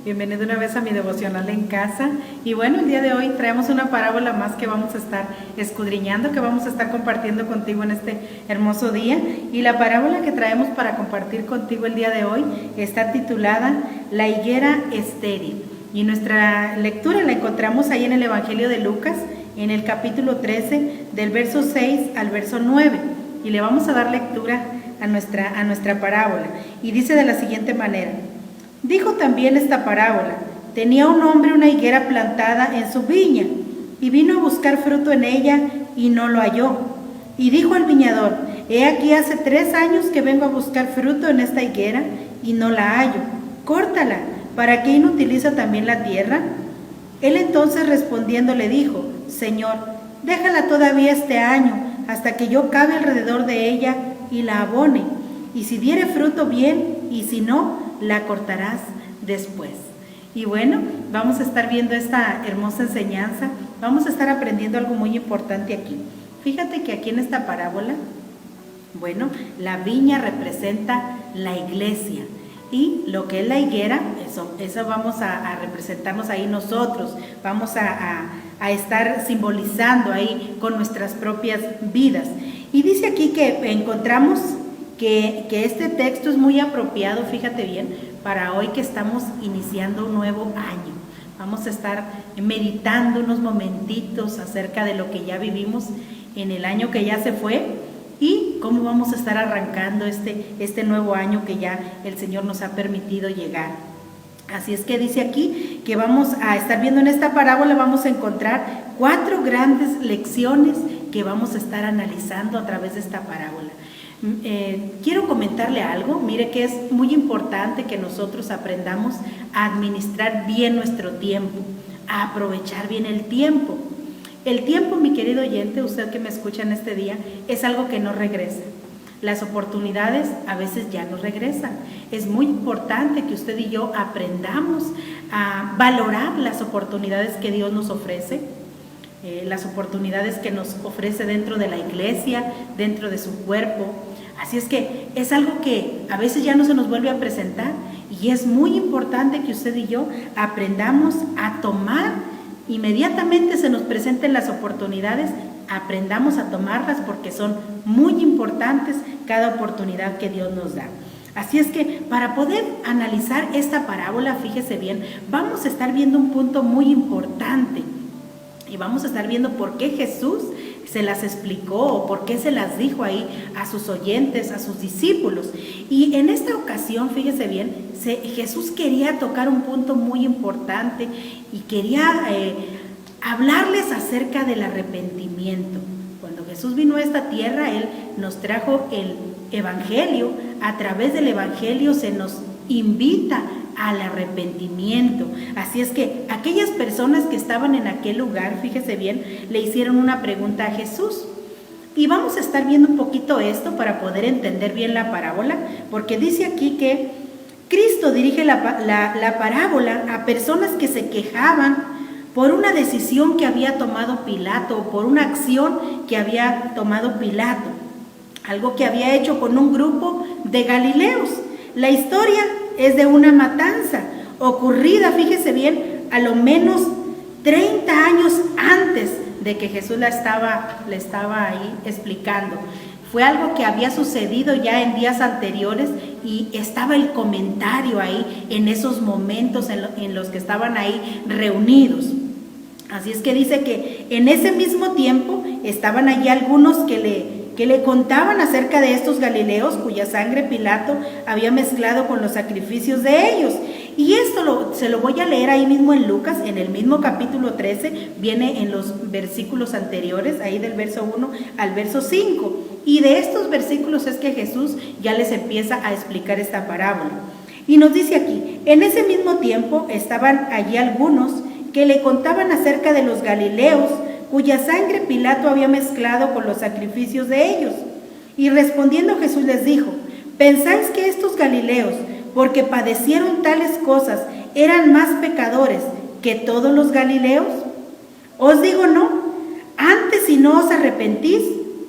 Bienvenido una vez a mi devocional en casa. Y bueno, el día de hoy traemos una parábola más que vamos a estar escudriñando, que vamos a estar compartiendo contigo en este hermoso día. Y la parábola que traemos para compartir contigo el día de hoy está titulada La higuera estéril. Y nuestra lectura la encontramos ahí en el Evangelio de Lucas, en el capítulo 13, del verso 6 al verso 9. Y le vamos a dar lectura a nuestra parábola. Y dice de la siguiente manera: Dijo también esta parábola: tenía un hombre una higuera plantada en su viña, y vino a buscar fruto en ella, y no lo halló. Y dijo al viñador: he aquí hace 3 años que vengo a buscar fruto en esta higuera, y no la hallo. Córtala, ¿para qué inutiliza también la tierra? Él entonces respondiendo le dijo: Señor, déjala todavía este año, hasta que yo cabe alrededor de ella y la abone. Y si diere fruto, bien, y si no, la cortarás después. Y bueno, vamos a estar viendo esta hermosa enseñanza. Vamos a estar aprendiendo algo muy importante aquí. Fíjate que aquí en esta parábola, bueno, la viña representa la iglesia. Y lo que es la higuera, eso vamos a representarnos ahí nosotros. Vamos a estar simbolizando ahí con nuestras propias vidas. Y dice aquí que encontramos que este texto es muy apropiado, fíjate bien, para hoy que estamos iniciando un nuevo año. Vamos a estar meditando unos momentitos acerca de lo que ya vivimos en el año que ya se fue y cómo vamos a estar arrancando este nuevo año que ya el Señor nos ha permitido llegar. Así es que dice aquí que vamos a estar viendo en esta parábola, vamos a encontrar 4 grandes lecciones que vamos a estar analizando a través de esta parábola. Quiero comentarle algo. Mire que es muy importante que nosotros aprendamos a administrar bien nuestro tiempo, a aprovechar bien el tiempo. El tiempo, mi querido oyente, usted que me escucha en este día, es algo que no regresa. Las oportunidades a veces ya no regresan. Es muy importante que usted y yo aprendamos a valorar las oportunidades que Dios nos ofrece, las oportunidades que nos ofrece dentro de la iglesia, dentro de su cuerpo. Así es que es algo que a veces ya no se nos vuelve a presentar y es muy importante que usted y yo aprendamos a tomar, inmediatamente se nos presenten las oportunidades, aprendamos a tomarlas porque son muy importantes cada oportunidad que Dios nos da. Así es que para poder analizar esta parábola, fíjese bien, vamos a estar viendo un punto muy importante. Y vamos a estar viendo por qué Jesús se las explicó o por qué se las dijo ahí a sus oyentes, a sus discípulos. Y en esta ocasión, fíjese bien, Jesús quería tocar un punto muy importante y quería hablarles acerca del arrepentimiento. Cuando Jesús vino a esta tierra, Él nos trajo el Evangelio. A través del Evangelio se nos invita al arrepentimiento. Así es que aquellas personas que estaban en aquel lugar, fíjese bien, le hicieron una pregunta a Jesús. Y vamos a estar viendo un poquito esto para poder entender bien la parábola, porque dice aquí que Cristo dirige la parábola a personas que se quejaban por una decisión que había tomado Pilato, o por una acción que había tomado Pilato, algo que había hecho con un grupo de galileos. La historia es de una matanza ocurrida, fíjese bien, a lo menos 30 años antes de que Jesús le estaba ahí explicando. Fue algo que había sucedido ya en días anteriores y estaba el comentario ahí en esos momentos en los que estaban ahí reunidos. Así es que dice que en ese mismo tiempo estaban allí algunos que le contaban acerca de estos galileos cuya sangre Pilato había mezclado con los sacrificios de ellos. Y esto se lo voy a leer ahí mismo en Lucas, en el mismo capítulo 13, viene en los versículos anteriores, ahí del verso 1 al verso 5. Y de estos versículos es que Jesús ya les empieza a explicar esta parábola. Y nos dice aquí: en ese mismo tiempo estaban allí algunos que le contaban acerca de los galileos cuya sangre Pilato había mezclado con los sacrificios de ellos. Y respondiendo Jesús les dijo: ¿pensáis que estos galileos, porque padecieron tales cosas, eran más pecadores que todos los galileos? Os digo no, antes si no os arrepentís,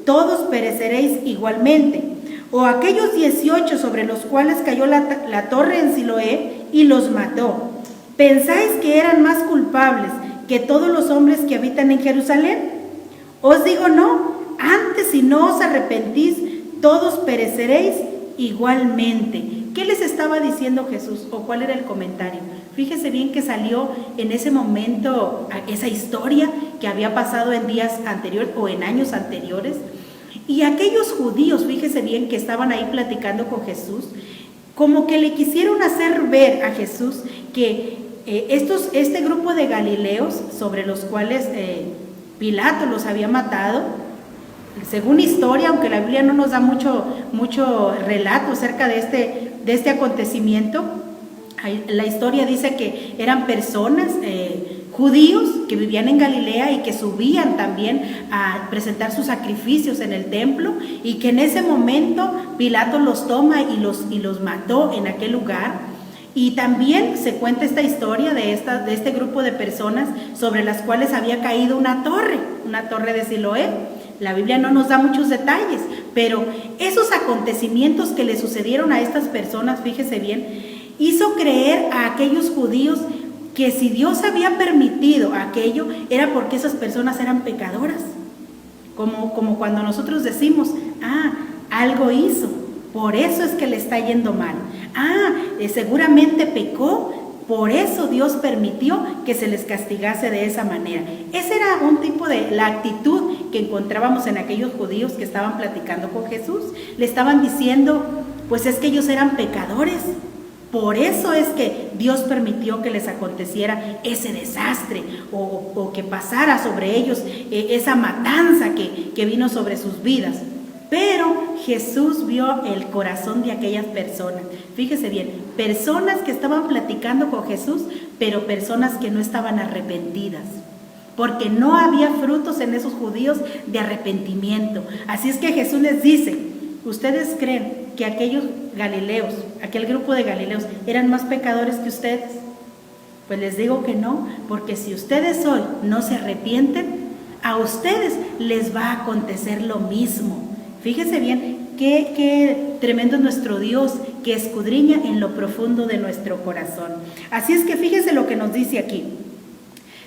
todos pereceréis igualmente. O aquellos 18 sobre los cuales cayó la torre en Siloé y los mató. ¿Pensáis que eran más culpables que todos los hombres que habitan en Jerusalén? Os digo no, antes si no os arrepentís, todos pereceréis igualmente. ¿Qué les estaba diciendo Jesús o cuál era el comentario? Fíjese bien que salió en ese momento esa historia que había pasado en días anteriores o en años anteriores. Y aquellos judíos, fíjese bien, que estaban ahí platicando con Jesús, como que le quisieron hacer ver a Jesús que este grupo de galileos sobre los cuales Pilato los había matado, según historia, aunque la Biblia no nos da mucho relato acerca de este acontecimiento, la historia dice que eran personas, judíos que vivían en Galilea y que subían también a presentar sus sacrificios en el templo, y que en ese momento Pilato los toma y los mató en aquel lugar. Y también se cuenta esta historia de este grupo de personas sobre las cuales había caído una torre de Siloé. La Biblia no nos da muchos detalles, pero esos acontecimientos que le sucedieron a estas personas, fíjese bien, hizo creer a aquellos judíos que si Dios había permitido aquello, era porque esas personas eran pecadoras. Como cuando nosotros decimos, algo hizo, por eso es que le está yendo mal. Seguramente pecó, por eso Dios permitió que se les castigase de esa manera. Ese era un tipo de la actitud que encontrábamos en aquellos judíos que estaban platicando con Jesús. Le estaban diciendo, pues es que ellos eran pecadores, por eso es que Dios permitió que les aconteciera ese desastre o que pasara sobre ellos esa matanza que vino sobre sus vidas. Pero Jesús vio el corazón de aquellas personas. Fíjese bien, personas que estaban platicando con Jesús, pero personas que no estaban arrepentidas, porque no había frutos en esos judíos de arrepentimiento. Así es que Jesús les dice, ¿ustedes creen que aquellos galileos, aquel grupo de galileos, eran más pecadores que ustedes? Pues les digo que no, porque si ustedes hoy no se arrepienten, a ustedes les va a acontecer lo mismo. Fíjese bien, qué tremendo es nuestro Dios, que escudriña en lo profundo de nuestro corazón. Así es que fíjese lo que nos dice aquí.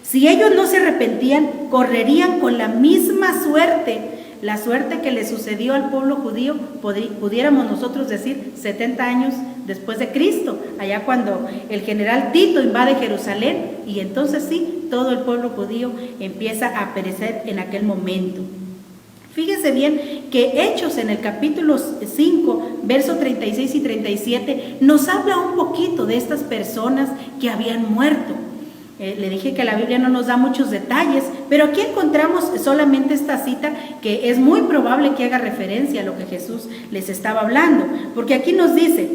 Si ellos no se arrepentían, correrían con la misma suerte, la suerte que le sucedió al pueblo judío, pudiéramos nosotros decir 70 años después de Cristo, allá cuando el general Tito invade Jerusalén, y entonces sí, todo el pueblo judío empieza a perecer en aquel momento. Fíjese bien que Hechos en el capítulo 5, versos 36 y 37, nos habla un poquito de estas personas que habían muerto. Le dije que la Biblia no nos da muchos detalles, pero aquí encontramos solamente esta cita que es muy probable que haga referencia a lo que Jesús les estaba hablando, porque aquí nos dice,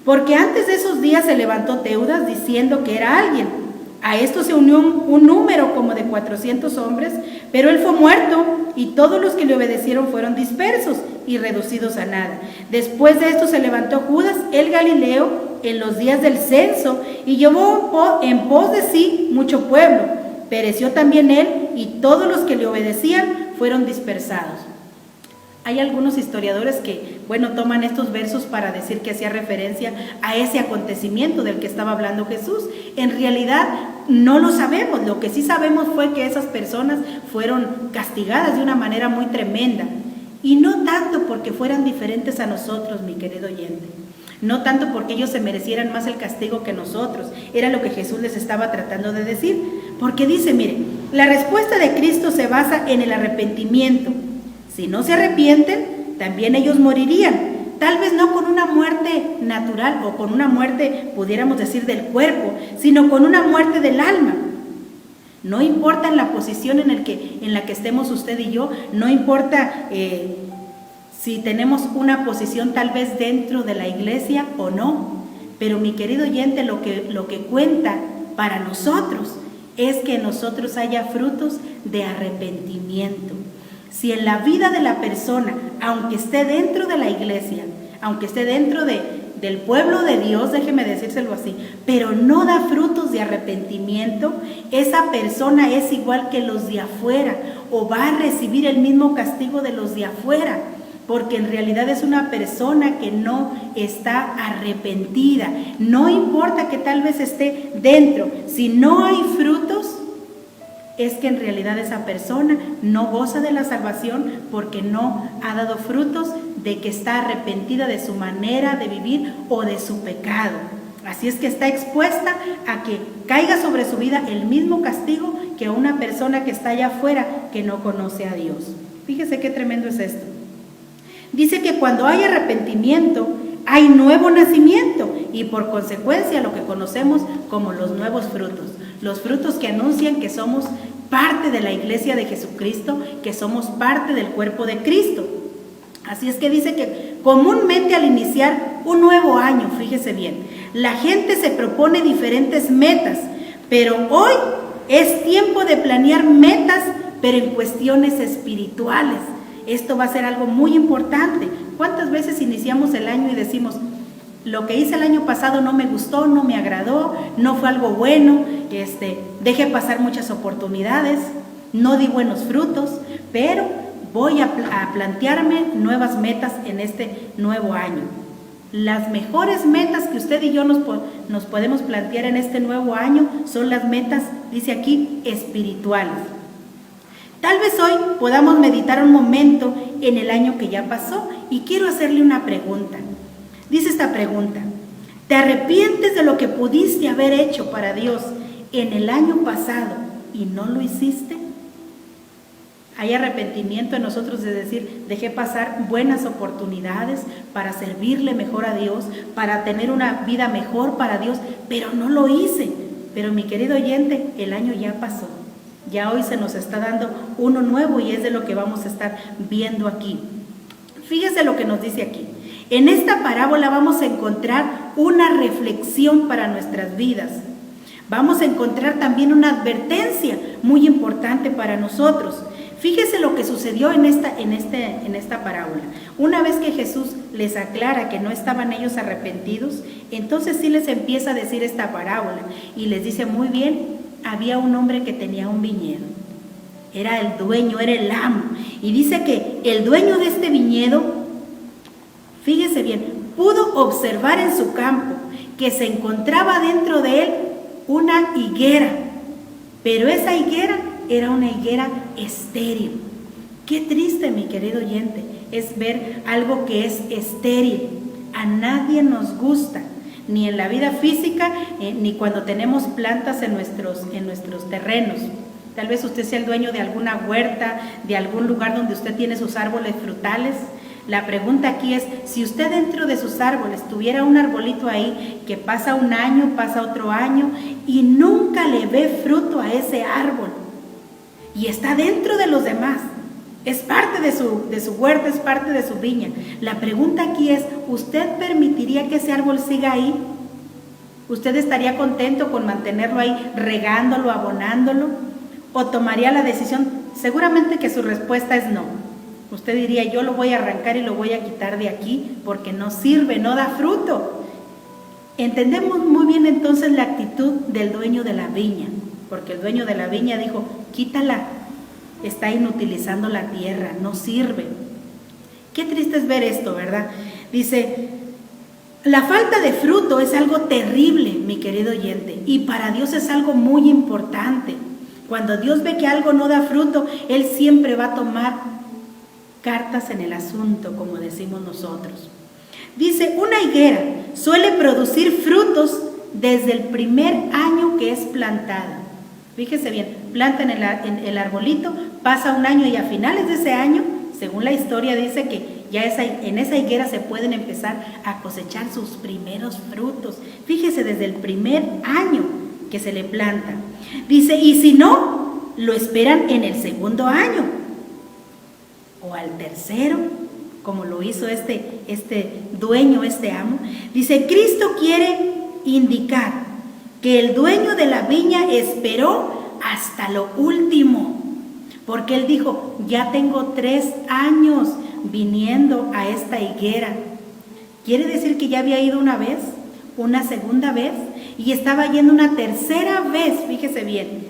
porque antes de esos días se levantó Teudas diciendo que era alguien. A esto se unió un número como de 400 hombres, pero él fue muerto y todos los que le obedecieron fueron dispersos y reducidos a nada. Después de esto se levantó Judas el Galileo en los días del censo y llevó en pos de sí mucho pueblo. Pereció también él y todos los que le obedecían fueron dispersados. Hay algunos historiadores que, toman estos versos para decir que hacía referencia a ese acontecimiento del que estaba hablando Jesús. En realidad no lo sabemos, lo que sí sabemos fue que esas personas fueron castigadas de una manera muy tremenda. Y no tanto porque fueran diferentes a nosotros, mi querido oyente. No tanto porque ellos se merecieran más el castigo que nosotros. Era lo que Jesús les estaba tratando de decir. Porque dice, mire, la respuesta de Cristo se basa en el arrepentimiento. Si no se arrepienten, también ellos morirían, tal vez no con una muerte natural o con una muerte, pudiéramos decir, del cuerpo, sino con una muerte del alma. No importa en la posición en la que estemos usted y yo, no importa si tenemos una posición tal vez dentro de la iglesia o no, pero mi querido oyente, lo que cuenta para nosotros es que en nosotros haya frutos de arrepentimiento. Si en la vida de la persona, aunque esté dentro de la iglesia, aunque esté dentro del pueblo de Dios, déjeme decírselo así, pero no da frutos de arrepentimiento, esa persona es igual que los de afuera o va a recibir el mismo castigo de los de afuera. porque en realidad es una persona que no está arrepentida. No importa que tal vez esté dentro, si no hay frutos, es que en realidad esa persona no goza de la salvación porque no ha dado frutos de que está arrepentida de su manera de vivir o de su pecado. Así es que está expuesta a que caiga sobre su vida el mismo castigo que a una persona que está allá afuera que no conoce a Dios. Fíjese qué tremendo es esto. Dice que cuando hay arrepentimiento, hay nuevo nacimiento y por consecuencia lo que conocemos como los nuevos frutos. Los frutos que anuncian que somos parte de la iglesia de Jesucristo, que somos parte del cuerpo de Cristo. Así es que dice que comúnmente al iniciar un nuevo año, fíjese bien, la gente se propone diferentes metas, pero hoy es tiempo de planear metas, pero en cuestiones espirituales. Esto va a ser algo muy importante. ¿Cuántas veces iniciamos el año y decimos, lo que hice el año pasado no me gustó, no me agradó, no fue algo bueno, dejé pasar muchas oportunidades, no di buenos frutos, pero voy a plantearme nuevas metas en este nuevo año? Las mejores metas que usted y yo nos podemos plantear en este nuevo año son las metas, dice aquí, espirituales. Tal vez hoy podamos meditar un momento en el año que ya pasó y quiero hacerle una pregunta. Dice esta pregunta: ¿te arrepientes de lo que pudiste haber hecho para Dios en el año pasado y no lo hiciste? Hay arrepentimiento en nosotros de decir, dejé pasar buenas oportunidades para servirle mejor a Dios, para tener una vida mejor para Dios, pero no lo hice. Pero mi querido oyente, el año ya pasó. Ya hoy se nos está dando uno nuevo y es de lo que vamos a estar viendo aquí. Fíjese lo que nos dice aquí. En esta parábola vamos a encontrar una reflexión para nuestras vidas. Vamos a encontrar también una advertencia muy importante para nosotros. Fíjese lo que sucedió en esta parábola. Una vez que Jesús les aclara que no estaban ellos arrepentidos, entonces sí les empieza a decir esta parábola y les dice muy bien, había un hombre que tenía un viñedo. Era el dueño, era el amo. Y dice que el dueño de este viñedo, fíjese bien, pudo observar en su campo que se encontraba dentro de él una higuera, pero esa higuera era una higuera estéril. Qué triste, mi querido oyente, es ver algo que es estéril. A nadie nos gusta, ni en la vida física, ni cuando tenemos plantas en nuestros terrenos. Tal vez usted sea el dueño de alguna huerta, de algún lugar donde usted tiene sus árboles frutales. La pregunta aquí es, si usted dentro de sus árboles tuviera un arbolito ahí que pasa un año, pasa otro año y nunca le ve fruto a ese árbol y está dentro de los demás, es parte de su huerta, es parte de su viña. La pregunta aquí es, ¿usted permitiría que ese árbol siga ahí? ¿Usted estaría contento con mantenerlo ahí, regándolo, abonándolo? ¿O tomaría la decisión? Seguramente que su respuesta es no. Usted diría, yo lo voy a arrancar y lo voy a quitar de aquí porque no sirve, no da fruto. Entendemos muy bien entonces la actitud del dueño de la viña, porque el dueño de la viña dijo, quítala, está inutilizando la tierra, no sirve. Qué triste es ver esto, ¿verdad? Dice, la falta de fruto es algo terrible, mi querido oyente, y para Dios es algo muy importante. Cuando Dios ve que algo no da fruto, Él siempre va a tomar cartas en el asunto, como decimos nosotros. Dice, una higuera suele producir frutos desde el primer año que es plantada. Fíjese bien, plantan el arbolito, pasa un año y a finales de ese año, según la historia dice que ya en esa higuera se pueden empezar a cosechar sus primeros frutos. Fíjese, desde el primer año que se le planta. Dice, y si no, lo esperan en el segundo año o al tercero, como lo hizo este dueño, este amo. Dice, Cristo quiere indicar que el dueño de la viña esperó hasta lo último, porque él dijo, ya tengo 3 años viniendo a esta higuera. Quiere decir que ya había ido una vez, una segunda vez, y estaba yendo una tercera vez, fíjese bien,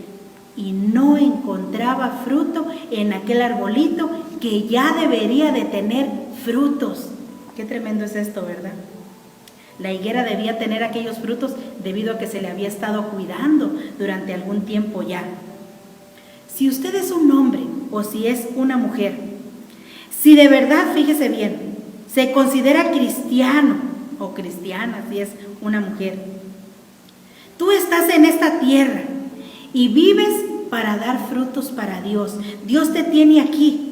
y no encontraba fruto en aquel arbolito que ya debería de tener frutos. Qué tremendo es esto, ¿verdad? La higuera debía tener aquellos frutos debido a que se le había estado cuidando durante algún tiempo ya. Si usted es un hombre o si es una mujer, si de verdad, fíjese bien, se considera cristiano o cristiana, si es una mujer, tú estás en esta tierra y vives para dar frutos para Dios. Dios te tiene aquí.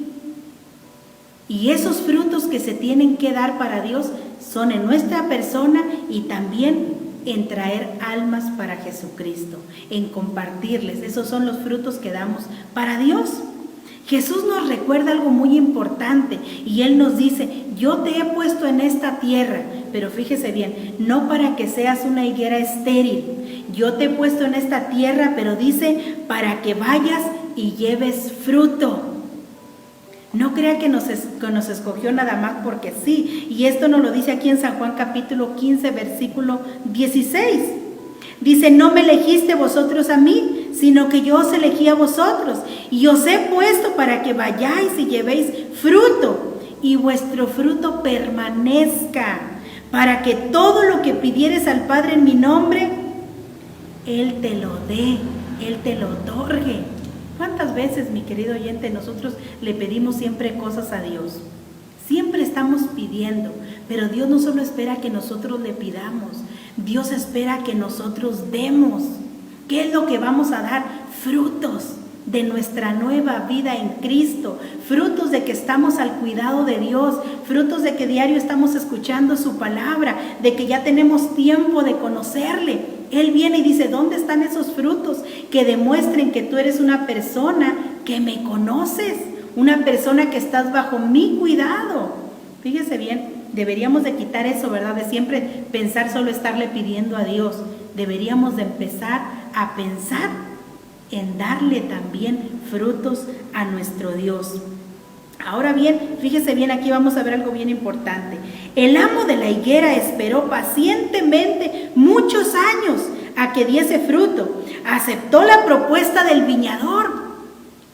Y esos frutos que se tienen que dar para Dios son en nuestra persona y también en traer almas para Jesucristo, en compartirles. Esos son los frutos que damos para Dios. Jesús nos recuerda algo muy importante y Él nos dice, yo te he puesto en esta tierra, pero fíjese bien, no para que seas una higuera estéril. Yo te he puesto en esta tierra, pero dice, para que vayas y lleves fruto. No crea que nos escogió nada más porque sí. Y esto nos lo dice aquí en San Juan capítulo 15, versículo 16. Dice, no me elegiste vosotros a mí, sino que yo os elegí a vosotros. Y os he puesto para que vayáis y llevéis fruto, y vuestro fruto permanezca, para que todo lo que pidieres al Padre en mi nombre, Él te lo dé, Él te lo otorgue. ¿Cuántas veces, mi querido oyente, nosotros le pedimos siempre cosas a Dios? Siempre estamos pidiendo, pero Dios no solo espera que nosotros le pidamos, Dios espera que nosotros demos. ¿Qué es lo que vamos a dar? Frutos de nuestra nueva vida en Cristo, frutos de que estamos al cuidado de Dios, frutos de que diario estamos escuchando su palabra, de que ya tenemos tiempo de conocerle. Él viene y dice, ¿dónde están esos frutos que demuestren que tú eres una persona que me conoces? Una persona que estás bajo mi cuidado. Fíjese bien, deberíamos de quitar eso, ¿verdad? De siempre pensar solo estarle pidiendo a Dios. Deberíamos de empezar a pensar en darle también frutos a nuestro Dios. Ahora bien, fíjese bien, aquí vamos a ver algo bien importante. El amo de la higuera esperó pacientemente muchos años a que diese fruto. Aceptó la propuesta del viñador,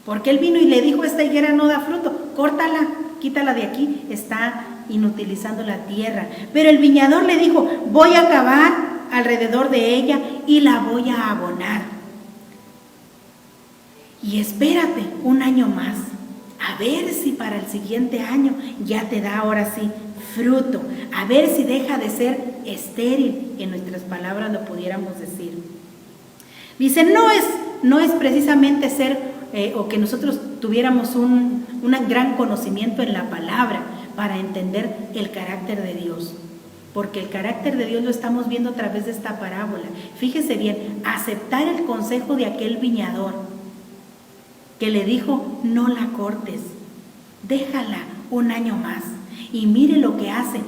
porque él vino y le dijo, esta higuera no da fruto, córtala, quítala de aquí, está inutilizando la tierra. Pero el viñador le dijo, voy a cavar alrededor de ella y la voy a abonar. Y espérate un año más, a ver si para el siguiente año ya te da ahora sí fruto, a ver si deja de ser estéril, en nuestras palabras lo pudiéramos decir. Dice, no es precisamente ser o que nosotros tuviéramos un gran conocimiento en la palabra para entender el carácter de Dios, porque el carácter de Dios lo estamos viendo a través de esta parábola. Fíjese bien, aceptar el consejo de aquel viñador que le dijo, no la cortes, déjala un año más. Y mire lo que hace,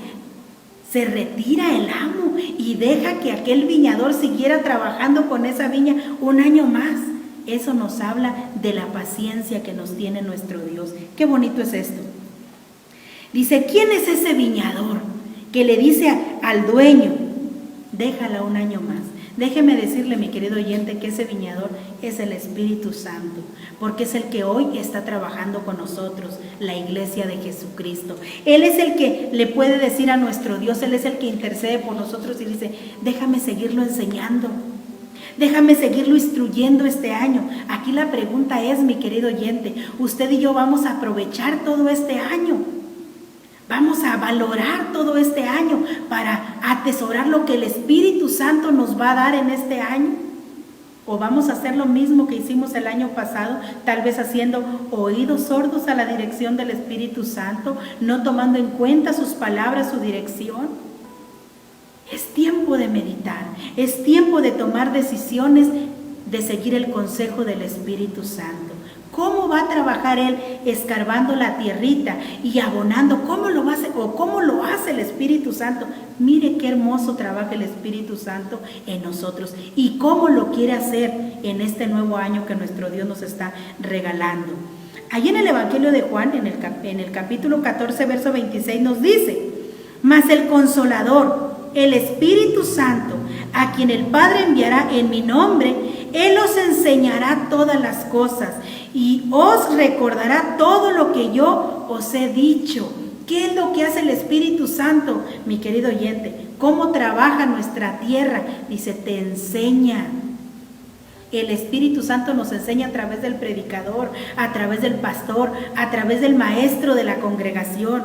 se retira el amo y deja que aquel viñador siguiera trabajando con esa viña un año más. Eso nos habla de la paciencia que nos tiene nuestro Dios. Qué bonito es esto. Dice, ¿quién es ese viñador que le dice al dueño, déjala un año más? Déjeme decirle, mi querido oyente, que ese viñador es el Espíritu Santo, porque es el que hoy está trabajando con nosotros, la iglesia de Jesucristo. Él es el que le puede decir a nuestro Dios, Él es el que intercede por nosotros y dice, déjame seguirlo enseñando, déjame seguirlo instruyendo este año. Aquí la pregunta es, mi querido oyente, usted y yo vamos a aprovechar todo este año. Vamos a valorar todo este año para atesorar lo que el Espíritu Santo nos va a dar en este año. O vamos a hacer lo mismo que hicimos el año pasado, tal vez haciendo oídos sordos a la dirección del Espíritu Santo, no tomando en cuenta sus palabras, su dirección. Es tiempo de meditar, es tiempo de tomar decisiones, de seguir el consejo del Espíritu Santo. ¿Cómo va a trabajar Él escarbando la tierrita y abonando? ¿Cómo lo va a hacer? ¿O cómo lo hace el Espíritu Santo? Mire qué hermoso trabaja el Espíritu Santo en nosotros y cómo lo quiere hacer en este nuevo año que nuestro Dios nos está regalando. Allí en el Evangelio de Juan, en el capítulo 14, verso 26, nos dice, mas el Consolador, el Espíritu Santo, a quien el Padre enviará en mi nombre, Él os enseñará todas las cosas y os recordará todo lo que yo os he dicho. ¿Qué es lo que hace el Espíritu Santo, mi querido oyente? ¿Cómo trabaja nuestra tierra? Dice, te enseña. El Espíritu Santo nos enseña a través del predicador, a través del pastor, a través del maestro de la congregación.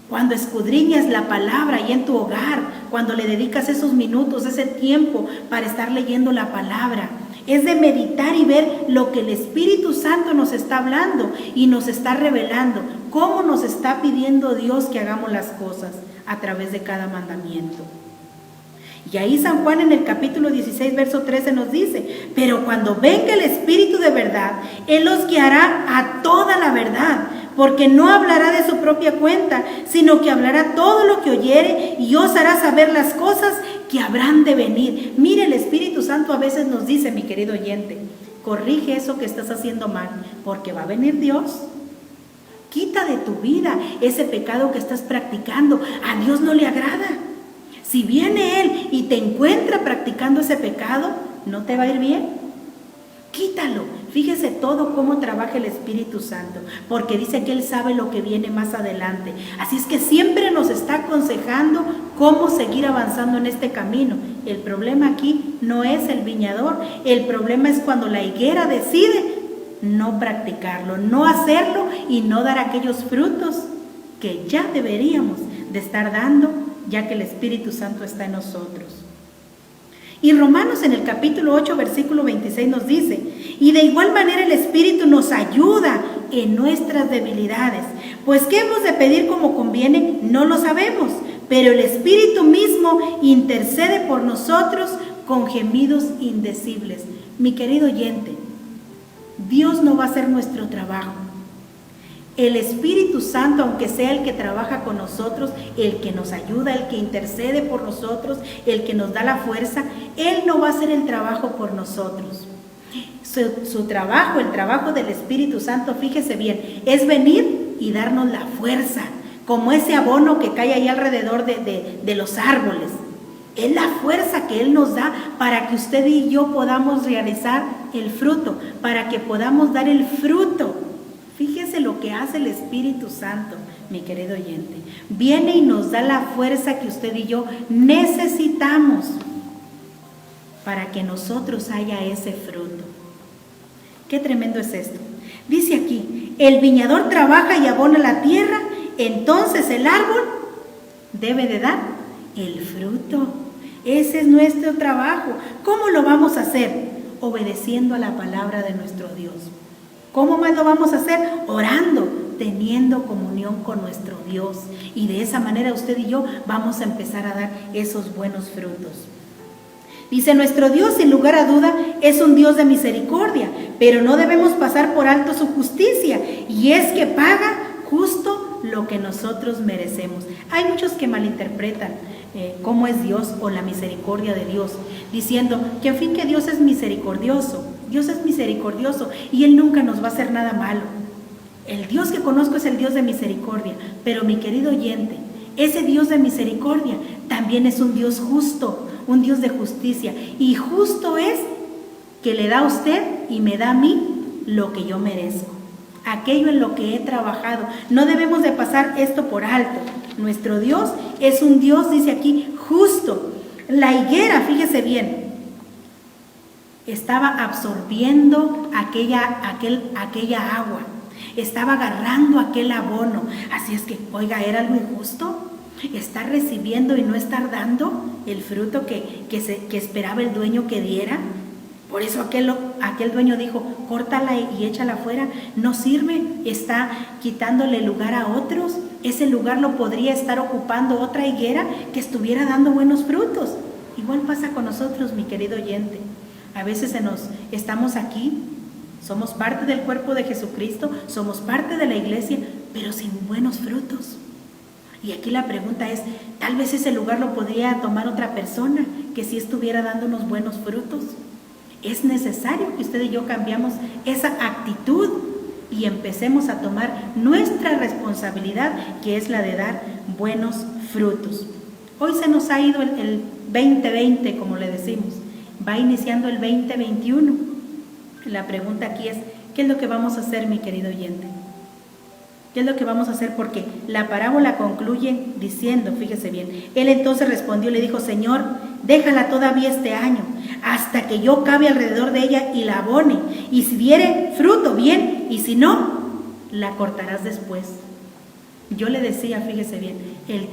Cuando escudriñas la palabra y en tu hogar, cuando le dedicas esos minutos, ese tiempo para estar leyendo la palabra, es de meditar y ver lo que el Espíritu Santo nos está hablando y nos está revelando, cómo nos está pidiendo Dios que hagamos las cosas a través de cada mandamiento. Y ahí San Juan en el capítulo 16, verso 13 nos dice, pero cuando venga el Espíritu de verdad, Él los guiará a toda la verdad, porque no hablará de su propia cuenta, sino que hablará todo lo que oyere y os hará saber las cosas que habrán de venir. Mire, el Espíritu Santo a veces nos dice, mi querido oyente, corrige eso que estás haciendo mal, porque va a venir Dios. Quita de tu vida ese pecado que estás practicando, a Dios no le agrada. Si viene Él y te encuentra practicando ese pecado, ¿no te va a ir bien? Quítalo. Fíjese todo cómo trabaja el Espíritu Santo, porque dice que Él sabe lo que viene más adelante. Así es que siempre nos está aconsejando cómo seguir avanzando en este camino. El problema aquí no es el viñador, el problema es cuando la higuera decide no practicarlo, no hacerlo y no dar aquellos frutos que ya deberíamos de estar dando, ya que el Espíritu Santo está en nosotros. Y Romanos en el capítulo 8, versículo 26 nos dice, y de igual manera el Espíritu nos ayuda en nuestras debilidades, pues ¿qué hemos de pedir como conviene? No lo sabemos, pero el Espíritu mismo intercede por nosotros con gemidos indecibles. Mi querido oyente, Dios no va a hacer nuestro trabajo. El Espíritu Santo, aunque sea el que trabaja con nosotros, el que nos ayuda, el que intercede por nosotros, el que nos da la fuerza, Él no va a hacer el trabajo por nosotros. Su trabajo, el trabajo del Espíritu Santo, fíjese bien, es venir y darnos la fuerza, como ese abono que cae ahí alrededor de los árboles. Es la fuerza que Él nos da para que usted y yo podamos realizar el fruto, para que podamos dar el fruto. Fíjese lo que hace el Espíritu Santo, mi querido oyente. Viene y nos da la fuerza que usted y yo necesitamos para que nosotros haya ese fruto. Qué tremendo es esto. Dice aquí, el viñador trabaja y abona la tierra, entonces el árbol debe de dar el fruto. Ese es nuestro trabajo. ¿Cómo lo vamos a hacer? Obedeciendo a la palabra de nuestro Dios. ¿Cómo más lo vamos a hacer? Orando, teniendo comunión con nuestro Dios. Y de esa manera usted y yo vamos a empezar a dar esos buenos frutos. Dice, nuestro Dios, sin lugar a duda, es un Dios de misericordia, pero no debemos pasar por alto su justicia, y es que paga justo lo que nosotros merecemos. Hay muchos que malinterpretan cómo es Dios o la misericordia de Dios, diciendo que en fin que Dios es misericordioso. Dios es misericordioso y Él nunca nos va a hacer nada malo. El Dios que conozco es el Dios de misericordia, pero mi querido oyente, ese Dios de misericordia también es un Dios justo, un Dios de justicia, y justo es que le da a usted y me da a mí lo que yo merezco, aquello en lo que he trabajado. No debemos de pasar esto por alto. Nuestro Dios es un Dios, dice aquí, justo. La higuera, fíjese bien, estaba absorbiendo aquella agua, estaba agarrando aquel abono. Así es que, oiga, ¿era algo injusto? ¿Estar recibiendo y no estar dando el fruto que esperaba el dueño que diera? Por eso aquel dueño dijo, córtala y échala afuera, no sirve, está quitándole lugar a otros. Ese lugar lo podría estar ocupando otra higuera que estuviera dando buenos frutos. Igual pasa con nosotros, mi querido oyente. A veces estamos aquí, somos parte del cuerpo de Jesucristo, somos parte de la iglesia, pero sin buenos frutos. Y aquí la pregunta es, tal vez ese lugar lo podría tomar otra persona que sí estuviera dándonos buenos frutos. Es necesario que usted y yo cambiemos esa actitud y empecemos a tomar nuestra responsabilidad, que es la de dar buenos frutos. Hoy se nos ha ido el 2020, como le decimos. Va iniciando el 2021. La pregunta aquí es, ¿qué es lo que vamos a hacer, mi querido oyente? ¿Qué es lo que vamos a hacer? Porque la parábola concluye diciendo, fíjese bien, él entonces respondió y le dijo, Señor, déjala todavía este año, hasta que yo cabe alrededor de ella y la abone, y si diere fruto, bien, y si no, la cortarás después. Yo le decía, fíjese bien,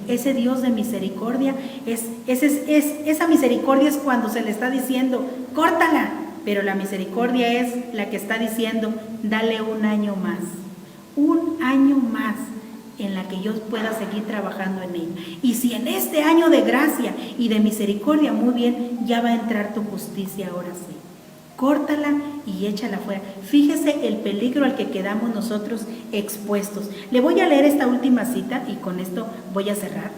ese Dios de misericordia, esa misericordia es cuando se le está diciendo, córtala, pero la misericordia es la que está diciendo, dale un año más en la que yo pueda seguir trabajando en ella. Y si en este año de gracia y de misericordia, muy bien, ya va a entrar tu justicia ahora sí. Córtala y échala fuera. Fíjese el peligro al que quedamos nosotros expuestos. Le voy a leer esta última cita y con esto voy a cerrar.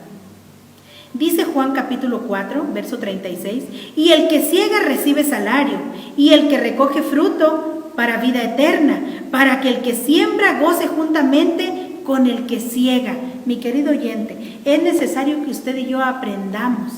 Dice Juan capítulo 4, verso 36, y el que siega recibe salario, y el que recoge fruto para vida eterna, para que el que siembra goce juntamente con el que siega. Mi querido oyente, es necesario que usted y yo aprendamos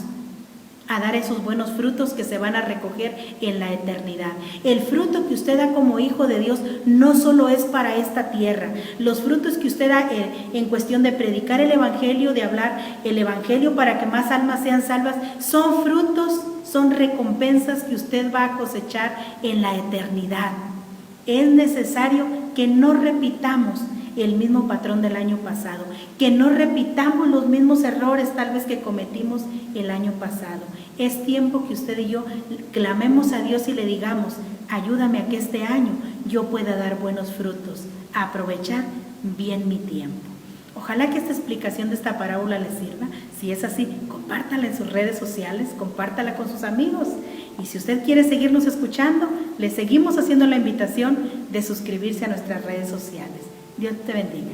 a dar esos buenos frutos que se van a recoger en la eternidad. El fruto que usted da como hijo de Dios no solo es para esta tierra. Los frutos que usted da en cuestión de predicar el evangelio, de hablar el evangelio para que más almas sean salvas, son frutos, son recompensas que usted va a cosechar en la eternidad. Es necesario que no repitamos el mismo patrón del año pasado, que no repitamos los mismos errores tal vez que cometimos el año pasado. Es tiempo que usted y yo clamemos a Dios y le digamos, ayúdame a que este año yo pueda dar buenos frutos, a aprovechar bien mi tiempo. Ojalá que esta explicación de esta parábola le sirva. Si es así, compártala en sus redes sociales, compártala con sus amigos. Y si usted quiere seguirnos escuchando, le seguimos haciendo la invitación de suscribirse a nuestras redes sociales. Dios te bendiga.